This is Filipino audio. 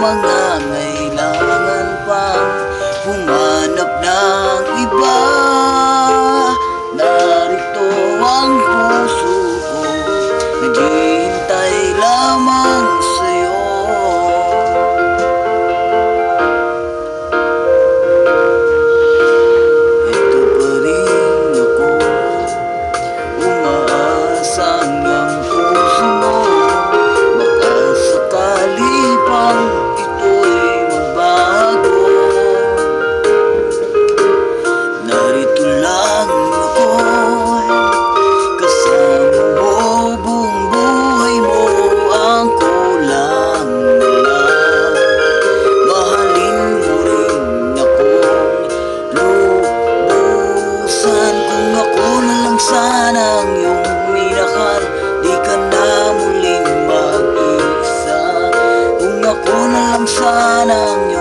mangangailangan pang humanap ng iba. Narito ang puso ko, naghihintay lamang sa'yo. Ito pa rin ako, umaasa hanggang puso mo. Baka sakali pang ito'y magbago. Narito lang ako, kasama mo buong buhay mo. Ang kulang na lang, mahalin mo rin akong lubusan. Kung ako na lang sanang iyong minahal, di ka na muling mag-isa. Kung ako na lang sanang